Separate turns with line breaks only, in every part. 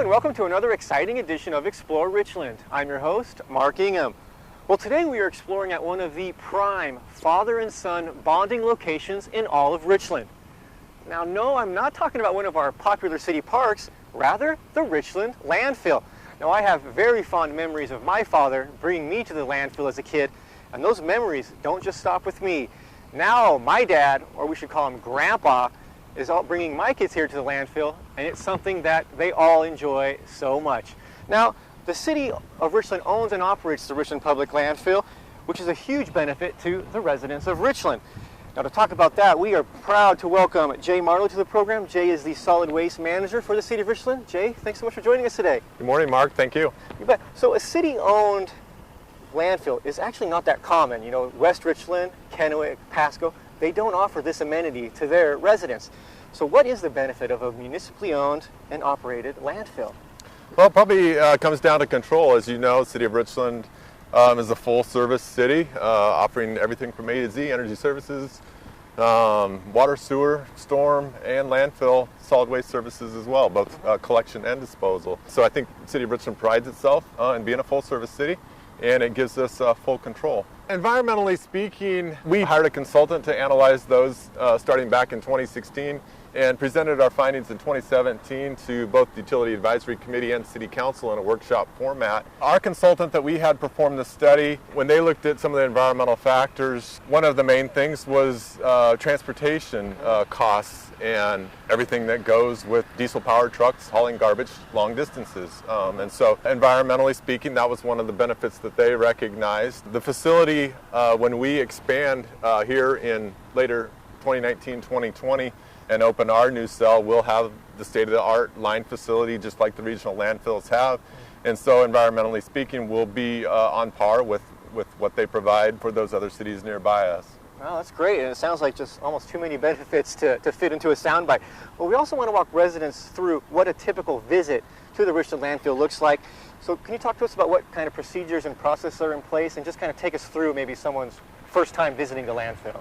and welcome to another exciting edition of Explore Richland. I'm your host, Mark Ingham. Well, today we are exploring at one of the prime father and son bonding locations in all of Richland. Now, no, I'm not talking about one of our popular city parks, rather the Richland Landfill. Now, I have very fond memories of my father bringing me to the landfill as a kid, and those memories don't just stop with me. Now, my dad, or we should call him Grandpa, is bringing my kids here to the landfill, and it's something that they all enjoy so much. Now, the city of Richland owns and operates the Richland Public Landfill, which is a huge benefit to the residents of Richland. Now, to talk about that, we are proud to welcome Jay Marlowe to the program. Jay is the solid waste manager for the city of Richland. Jay, thanks so much for joining us today.
Good morning, Mark. Thank you.
You bet. So a city-owned landfill is actually not that common. You know, West Richland, Kennewick, Pasco, they don't offer this amenity to their residents. So what is the benefit of a municipally owned and operated landfill?
Well, it probably comes down to control. As you know, the city of Richland is a full-service city, offering everything from A to Z, energy services, water, sewer, storm, and landfill solid waste services as well, both collection and disposal. So I think the city of Richland prides itself in being a full-service city, and it gives us full control. Environmentally speaking, we hired a consultant to analyze those starting back in 2016 and presented our findings in 2017 to both the Utility Advisory Committee and City Council in a workshop format. Our consultant that we had perform the study, when they looked at some of the environmental factors, one of the main things was transportation costs and everything that goes with diesel-powered trucks hauling garbage long distances. And so environmentally speaking, that was one of the benefits that they recognized. The facility, when we expand here in later 2019-2020 and open our new cell, we'll have the state-of-the-art line facility just like the regional landfills have. And so environmentally speaking, we'll be on par with what they provide for those other cities nearby us.
Well, that's great, and it sounds like just almost too many benefits to fit into a soundbite. Well, we also want to walk residents through what a typical visit to the Richland landfill looks like. So can you talk to us about what kind of procedures and processes are in place, and just kind of take us through maybe someone's first time visiting the landfill?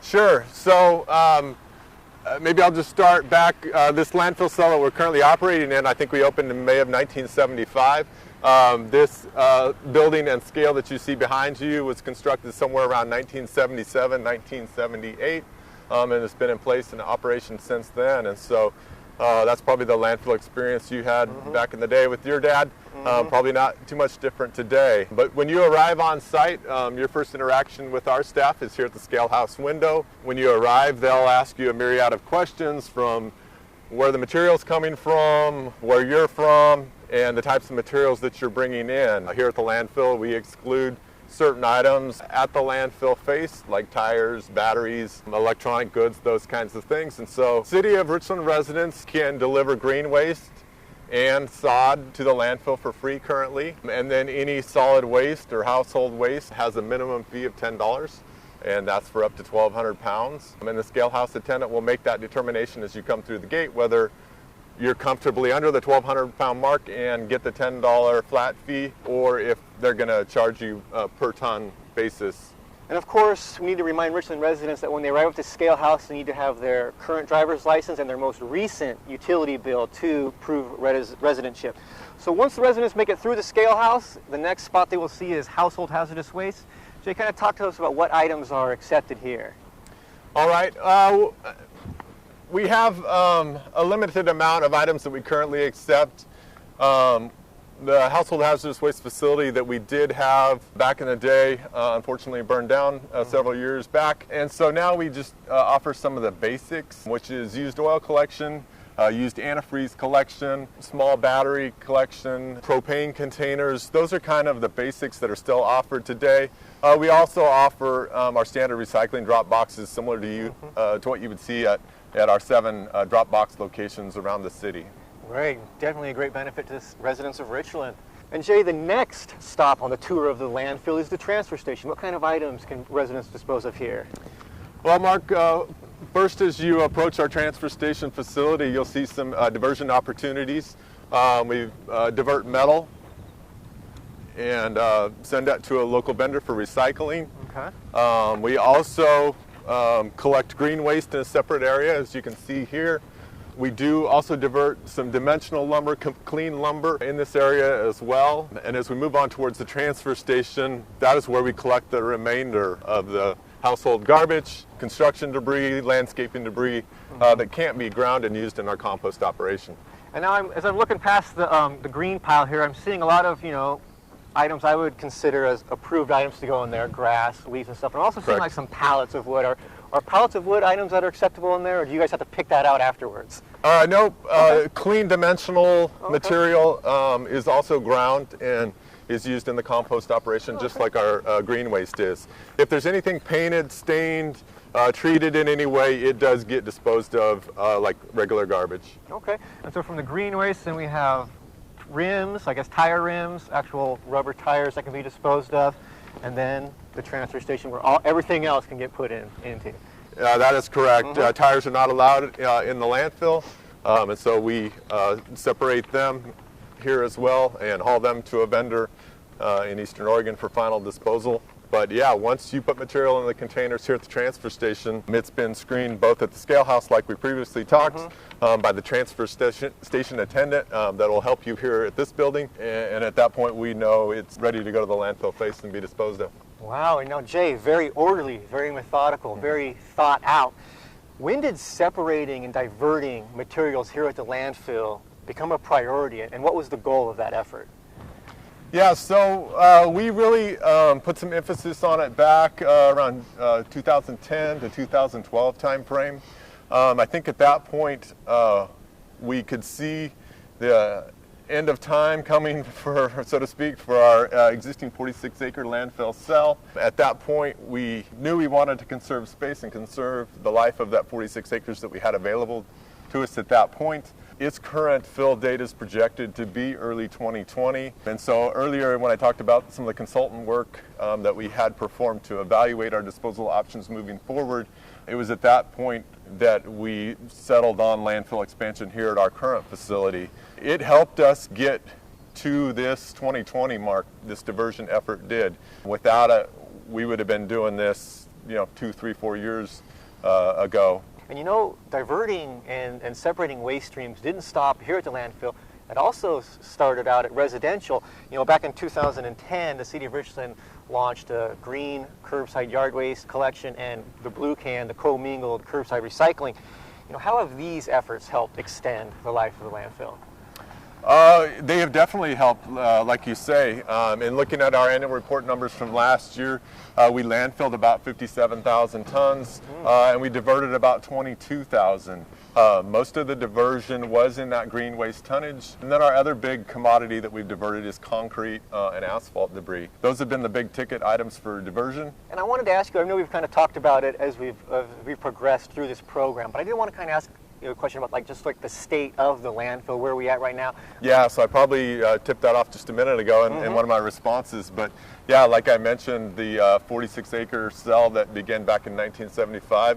Sure. So maybe I'll just start back. This landfill cell that we're currently operating in, I think we opened in May of 1975. This building and scale that you see behind you was constructed somewhere around 1977, 1978, and it's been in place in operation since then. And so that's probably the landfill experience you had back in the day with your dad. Probably not too much different today. But when you arrive on site, your first interaction with our staff is here at the scale house window. When you arrive, they'll ask you a myriad of questions from where the material's coming from, where you're from, and the types of materials that you're bringing in. Here at the landfill, we exclude certain items at the landfill face, like tires, batteries, electronic goods, those kinds of things. And so City of Richland residents can deliver green waste and sod to the landfill for free currently. And then any solid waste or household waste has a minimum fee of $10, and that's for up to 1,200 pounds. And the scale house attendant will make that determination as you come through the gate, whether you're comfortably under the 1,200 pound mark and get the $10 flat fee, or if they're going to charge you per ton basis.
And of course, we need to remind Richland residents that when they arrive at the scale house, they need to have their current driver's license and their most recent utility bill to prove residentship. So once the residents make it through the scale house, the next spot they will see is household hazardous waste. Jay, kind of talk to us about what items are accepted here.
All right. We have a limited amount of items that we currently accept. The household hazardous waste facility that we did have back in the day unfortunately burned down several years back. And so now we just offer some of the basics, which is used oil collection, used antifreeze collection, small battery collection, propane containers. Those are kind of the basics that are still offered today. We also offer our standard recycling drop boxes similar to what you would see at our 7 drop box locations around the city.
Right, definitely a great benefit to the residents of Richland. And Jay, the next stop on the tour of the landfill is the transfer station. What kind of items can residents dispose of here?
Well, Mark, first as you approach our transfer station facility, you'll see some diversion opportunities. We divert metal and send that to a local vendor for recycling.
Okay.
We also collect green waste in a separate area, as you can see here. We do also divert some dimensional lumber, clean lumber in this area as well. And as we move on towards the transfer station, that is where we collect the remainder of the household garbage, construction debris, landscaping debris that can't be ground and used in our compost operation.
And now, as I'm looking past the green pile here, I'm seeing a lot of, items I would consider as approved items to go in there, grass, leaves and stuff. And I'm also seeing like some pallets of wood. Are pallets of wood items that are acceptable in there, or do you guys have to pick that out afterwards?
No, clean dimensional material is also ground and is used in the compost operation just like our green waste is. If there's anything painted, stained, treated in any way, it does get disposed of like regular garbage.
Okay, and so from the green waste, then we have rims, I guess tire rims, actual rubber tires that can be disposed of, and then the transfer station where everything else can get put into.
That is correct. Tires are not allowed in the landfill, and so we separate them here as well and haul them to a vendor in Eastern Oregon for final disposal. But yeah, once you put material in the containers here at the transfer station, it's been screened both at the scale house like we previously talked, by the transfer station attendant that will help you here at this building, and at that point we know it's ready to go to the landfill face and be disposed of.
Wow, and now Jay, very orderly, very methodical, very thought out. When did separating and diverting materials here at the landfill become a priority, and what was the goal of that effort?
Yeah, so we really put some emphasis on it back around 2010 to 2012 time frame. I think at that point we could see the end of time coming, for, so to speak, for our existing 46-acre landfill cell. At that point, we knew we wanted to conserve space and conserve the life of that 46 acres that we had available to us at that point. Its current fill date is projected to be early 2020. And so earlier when I talked about some of the consultant work that we had performed to evaluate our disposal options moving forward, it was at that point that we settled on landfill expansion here at our current facility. It helped us get to this 2020 mark, this diversion effort did. Without it, we would have been doing this, 2, 3, 4 years ago.
And diverting and separating waste streams didn't stop here at the landfill. It also started out at residential. Back in 2010, the City of Richland launched a green curbside yard waste collection and the blue can, the commingled curbside recycling. How have these efforts helped extend the life of the landfill?
They have definitely helped, like you say. In looking at our annual report numbers from last year, we landfilled about 57,000 tons, and we diverted about 22,000. Most of the diversion was in that green waste tonnage. And then our other big commodity that we've diverted is concrete and asphalt debris. Those have been the big ticket items for diversion. And
I wanted to ask you, I know we've kind of talked about it as we've progressed through this program, but I did want to kind of ask a question about just the state of the landfill, where are we at right now?
Yeah, so I probably tipped that off just a minute ago in one of my responses, but yeah, like I mentioned, the 46-acre cell that began back in 1975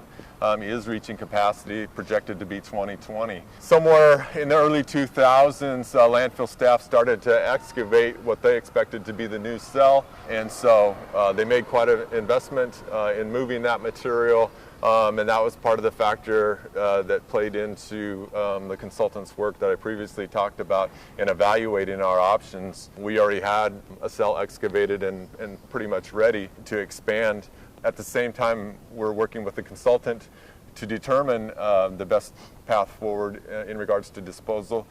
is reaching capacity, projected to be 2020. Somewhere in the early 2000s, landfill staff started to excavate what they expected to be the new cell, and so they made quite an investment in moving that material. And that was part of the factor that played into the consultant's work that I previously talked about in evaluating our options. We already had a cell excavated and pretty much ready to expand. At the same time, we're working with the consultant to determine the best path forward in regards to disposal.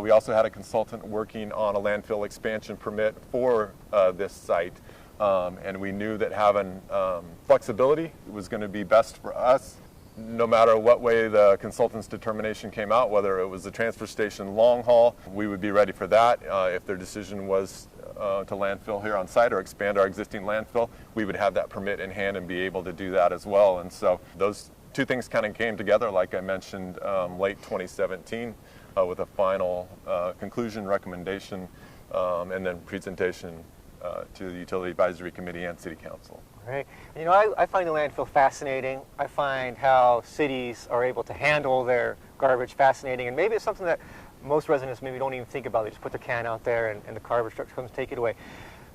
We also had a consultant working on a landfill expansion permit for this site. And we knew that having flexibility was going to be best for us, no matter what way the consultant's determination came out, whether it was the transfer station long haul, we would be ready for that. If their decision was to landfill here on site or expand our existing landfill, we would have that permit in hand and be able to do that as well. And so those two things kind of came together, like I mentioned, late 2017 with a final conclusion, recommendation, and then presentation to the Utility Advisory Committee and City Council.
Right. I find the landfill fascinating. I find how cities are able to handle their garbage fascinating, and maybe it's something that most residents maybe don't even think about. They just put the can out there and the garbage truck comes to take it away.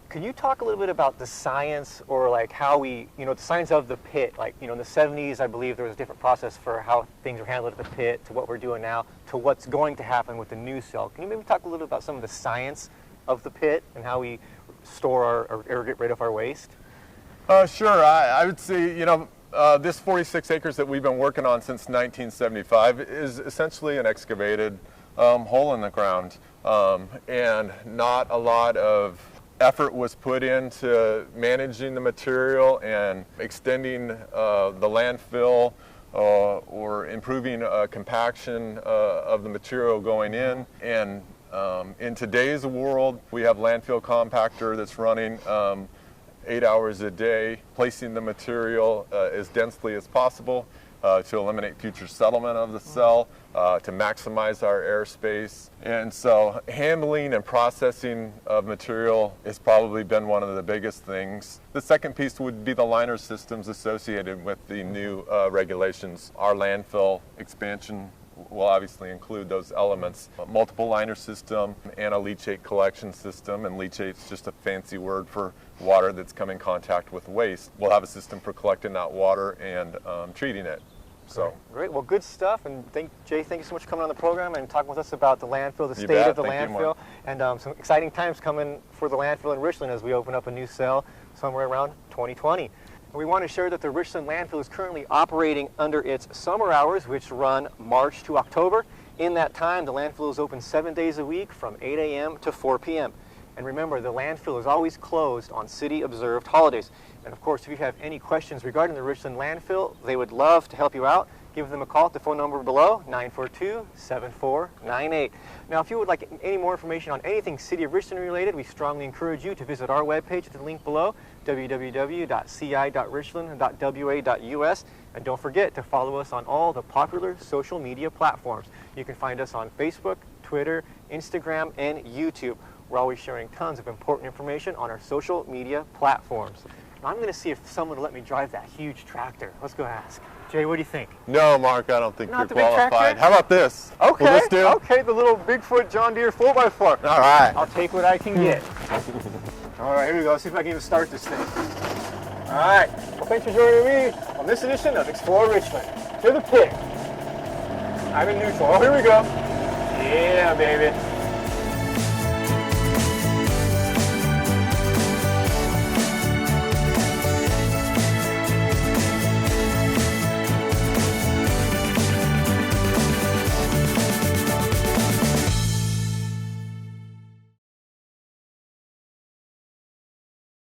Can you talk a little bit about the science, or like how we, the science of the pit? Like, in the 70s, I believe there was a different process for how things were handled at the pit to what we're doing now to what's going to happen with the new cell. Can you maybe talk a little bit about some of the science of the pit and how we store or get rid of our waste?
Sure. I would say, this 46 acres that we've been working on since 1975 is essentially an excavated hole in the ground, and not a lot of effort was put into managing the material and extending the landfill or improving compaction of the material going in. And in today's world, we have landfill compactor that's running 8 hours a day, placing the material as densely as possible to eliminate future settlement of the cell, to maximize our airspace. And so handling and processing of material has probably been one of the biggest things. The second piece would be the liner systems associated with the new regulations. Our landfill expansion will obviously include those elements. A multiple liner system and a leachate collection system, and leachate's just a fancy word for water that's come in contact with waste. We'll have a system for collecting that water and treating it. So
great. Well, good stuff. And Jay, thank you so much for coming on the program and talking with us about the landfill, the state of the landfill, and some exciting times coming for the landfill in Richland as we open up a new cell somewhere around 2020. We want to share that the Richland landfill is currently operating under its summer hours, which run March to October. In that time, the landfill is open 7 days a week from 8 a.m. to 4 p.m. And remember, the landfill is always closed on city-observed holidays. And of course, if you have any questions regarding the Richland landfill, they would love to help you out. Give them a call at the phone number below, 942-7498. Now, if you would like any more information on anything City of Richland related, we strongly encourage you to visit our webpage at the link below, www.ci.richland.wa.us. And don't forget to follow us on all the popular social media platforms. You can find us on Facebook, Twitter, Instagram, and YouTube. We're always sharing tons of important information on our social media platforms. Now, I'm going to see if someone will let me drive that huge tractor. Let's go ask. Jay, what do you think?
No, Mark, I don't think
Not
you're
the big
qualified.
tractor?
How about this?
Okay,
Will this do?
okay, the little Bigfoot John Deere 4x4.
All right.
I'll take what I can get. All right, here we go. Let's see if I can even start this thing. All right. Well, thanks for joining me on this edition of Explore Richland. To the pit. I'm in neutral. Oh, here we go. Yeah, baby.